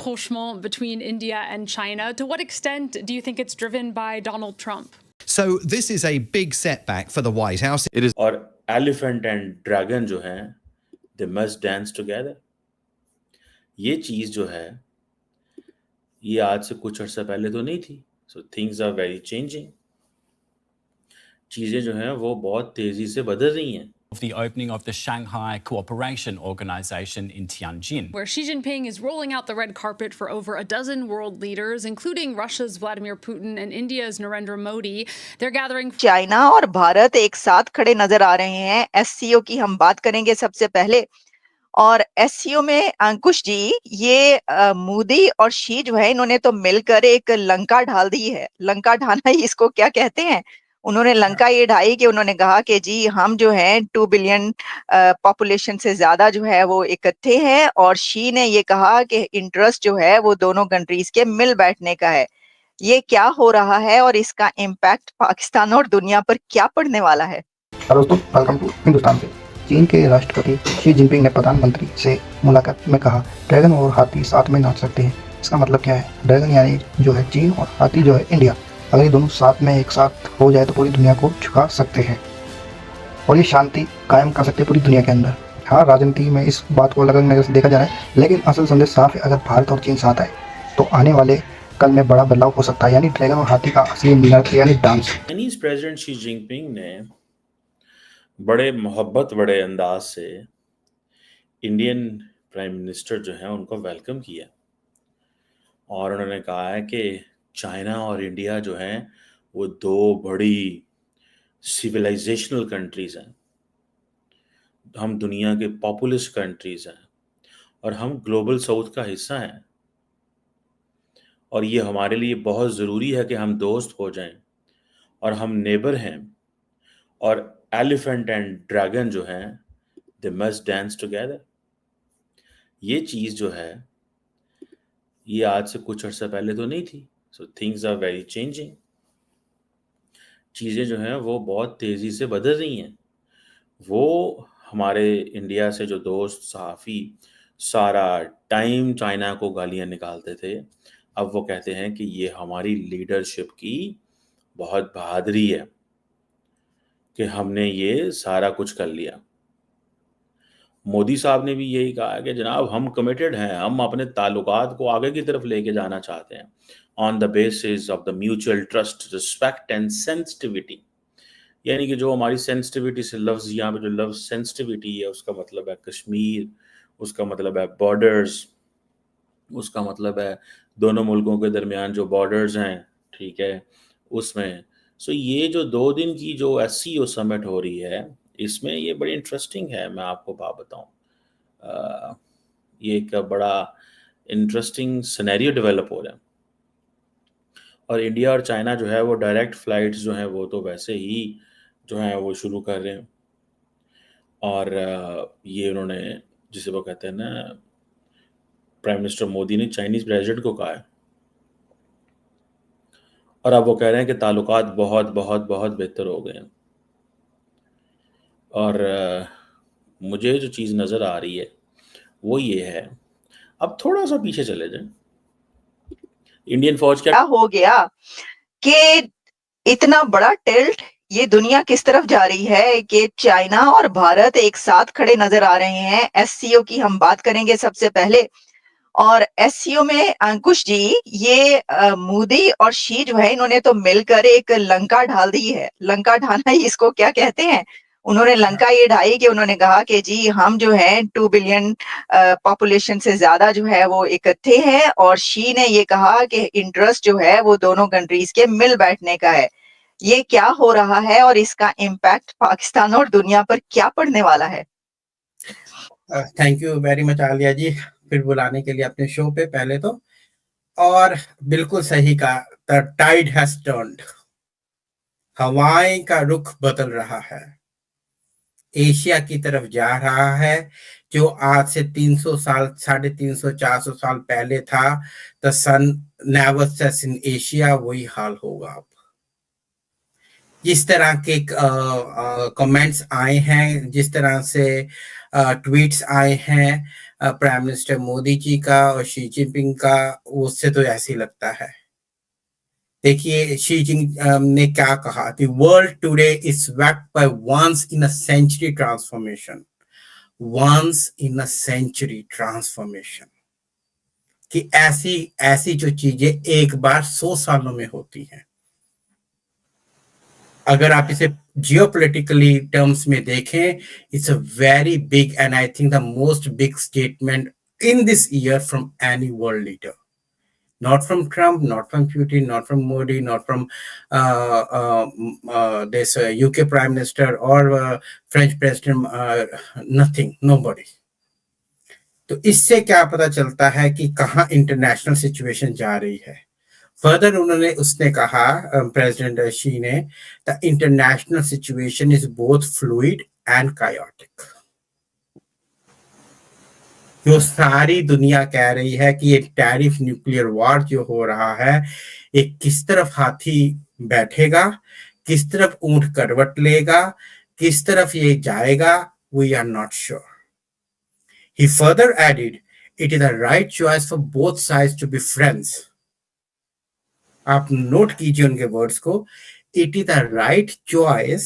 rapprochement between India and China. To what extent do you think it's driven by Donald Trump? So this is a big setback for the White House. It is. और elephant and dragon जो हैं, they must dance together. ये चीज जो है, ये आज से कुछ अर्सा पहले तो नहीं थी. So things are very changing. चीजें जो हैं वो बहुत तेजी से बदल रही हैं. Of the opening of the Shanghai Cooperation Organization in Tianjin, where Xi Jinping is rolling out the red carpet for over a dozen world leaders, including Russia's Vladimir Putin and India's Narendra Modi. They're gathering. China और भारत एक साथ खड़े नजर आ रहे हैं. SCO की हम बात करेंगे सबसे पहले. और एससीओ में अंकुश जी, ये मोदी और शी जो है, इन्होंने तो मिलकर एक लंका ढाल दी है. लंका ढाना ही इसको क्या कहते हैं? उन्होंने लंका ये ढाई कि उन्होंने कहा कि जी हम जो हैं 2 बिलियन पॉपुलेशन से ज्यादा जो है वो इकट्ठे हैं, और शी ने ये कहा कि इंटरेस्ट जो है वो दोनों कंट्रीज के मिल बैठने का है. ये क्या हो रहा है और इसका इम्पैक्ट पाकिस्तान और दुनिया पर क्या पड़ने वाला है? दोस्तों, वेलकम टू हिंदुस्तान पे. चीन के राष्ट्रपति शी जिनपिंग ने प्रधानमंत्री से मुलाकात में कहा ड्रैगन और हाथी साथ में नाच सकते हैं. इसका मतलब क्या है? ड्रैगन यानी जो है चीन और हाथी जो है इंडिया. अगर ये दोनों साथ में एक साथ हो जाए तो पूरी दुनिया को झुका सकते हैं और ये शांति कायम कर सकते हैं पूरी दुनिया के अंदर. हाँ, राजनीति में इस बात को अलग अलग नजर से देखा जा रहा है, लेकिन असल संदेश साफ है. अगर भारत और चीन साथ आए तो आने वाले कल में बड़ा बदलाव हो सकता है, यानी ड्रैगन और हाथी का असली मिलन यानी dance. Chinese president Xi Jinping ने बड़े मोहब्बत बड़े अंदाज से इंडियन प्राइम मिनिस्टर जो है उनको वेलकम किया और उन्होंने कहा है कि चाइना और इंडिया जो हैं वो दो बड़ी सिविलाइजेशनल कंट्रीज हैं. हम दुनिया के पॉपुलस कंट्रीज हैं और हम ग्लोबल साउथ का हिस्सा हैं और ये हमारे लिए बहुत ज़रूरी है कि हम दोस्त हो जाएं और हम नेबर हैं. और एलिफेंट एंड ड्रैगन जो हैं, दे मस्ट डांस टुगेदर. ये चीज़ जो है, ये आज से कुछ अर्सा पहले तो नहीं थी. So things are very changing. चीज़ें जो हैं वो बहुत तेज़ी से बदल रही हैं. वो हमारे इंडिया से जो दोस्त सहाफ़ी सारा टाइम चाइना को गालियाँ निकालते थे, अब वो कहते हैं कि ये हमारी लीडरशिप की बहुत बहादुरी है कि हमने ये सारा कुछ कर लिया. मोदी साहब ने भी यही कहा कि जनाब हम कमिटेड हैं, हम अपने ताल्लुकात को आगे की तरफ लेके जाना चाहते हैं on the basis of the mutual trust, respect and sensitivity. यानी कि जो हमारी सेंसिटिविटी से लफ्ज़, यहाँ पे जो लफ्ज़ सेंसिटिविटी है उसका मतलब है कश्मीर, उसका मतलब है बॉर्डर्स, उसका मतलब है दोनों मुल्कों के दरमियान जो बॉर्डर्स हैं, ठीक है, उसमें. सो ये जो 2 दिन की जो एससीओ समिट हो रही है, इसमें ये बड़ी इंटरेस्टिंग है. मैं आपको बात बताऊँ, ये एक बड़ा इंटरेस्टिंग सिनेरियो डेवलप हो रहा है और इंडिया और चाइना जो है वो डायरेक्ट फ़्लाइट्स जो हैं वो तो वैसे ही जो हैं वो शुरू कर रहे हैं. और ये उन्होंने, जिसे वो कहते हैं ना, प्राइम मिनिस्टर मोदी ने चाइनीज़ प्रेसिडेंट को कहा है और अब वो कह रहे हैं कि ताल्लुकात बहुत बहुत बहुत बेहतर हो गए हैं. और मुझे जो चीज़ नज़र आ रही है वो ये है, अब थोड़ा सा पीछे चले जाएं. इंडियन फौज क्या हो गया कि इतना बड़ा टिल्ट, ये दुनिया किस तरफ जा रही है कि चाइना और भारत एक साथ खड़े नजर आ रहे हैं. एससीओ की हम बात करेंगे सबसे पहले. और एससीओ में अंकुश जी, ये मोदी और शी जो है, इन्होंने तो मिलकर एक लंका ढाल दी है. लंका ढाना ही इसको क्या कहते हैं? उन्होंने लंका ये ढाई कि उन्होंने कहा कि जी हम जो हैं 2 बिलियन पॉपुलेशन से ज्यादा जो है वो इकट्ठे हैं, और शी ने ये कहा कि इंटरेस्ट जो है वो दोनों कंट्रीज के मिल बैठने का है. ये क्या हो रहा है और इसका इम्पैक्ट पाकिस्तान और दुनिया पर क्या पड़ने वाला है? Thank you very much Alia ji, फिर बुलाने के लिए अपने शो पे पहले तो. और बिल्कुल सही कहा, द टाइड हैज टर्न्ड. हवाएं का रुख बदल रहा है, एशिया की तरफ जा रहा है. जो आज से 300 साल, 350, 400 साल पहले था, the sun never sets in Asia, वही हाल होगा अब. जिस तरह के कमेंट्स आए हैं, जिस तरह से ट्वीट्स आए हैं, प्राइम मिनिस्टर मोदी जी का और शी जिनपिंग का, उससे तो ऐसे ही लगता है। देखिए शी जिन ने क्या कहा, the world today is swept by once in a century transformation, once in a century transformation, कि ऐसी ऐसी जो चीजें एक बार 100 सालों में होती हैं। अगर आप इसे जियोपॉलिटिकली टर्म्स में देखें, it's a very big and I think the most big statement in this year from any world leader, not from Trump, not from Putin, not from Modi, not from this UK Prime Minister or French President, nothing, nobody. तो इससे क्या पता चलता है कि कहाँ international situation जा रही है। फर्दर उसने कहा, प्रेसिडेंट शी ने, the international situation is both fluid and chaotic. जो सारी दुनिया कह रही है कि ये टैरिफ न्यूक्लियर वॉर जो हो रहा है, ये किस तरफ हाथी बैठेगा, किस तरफ ऊंट करवट लेगा, किस तरफ ये जाएगा, we are not sure. He further added, it is the right choice for both sides to be friends. आप नोट कीजिए उनके वर्ड्स को, it is the right choice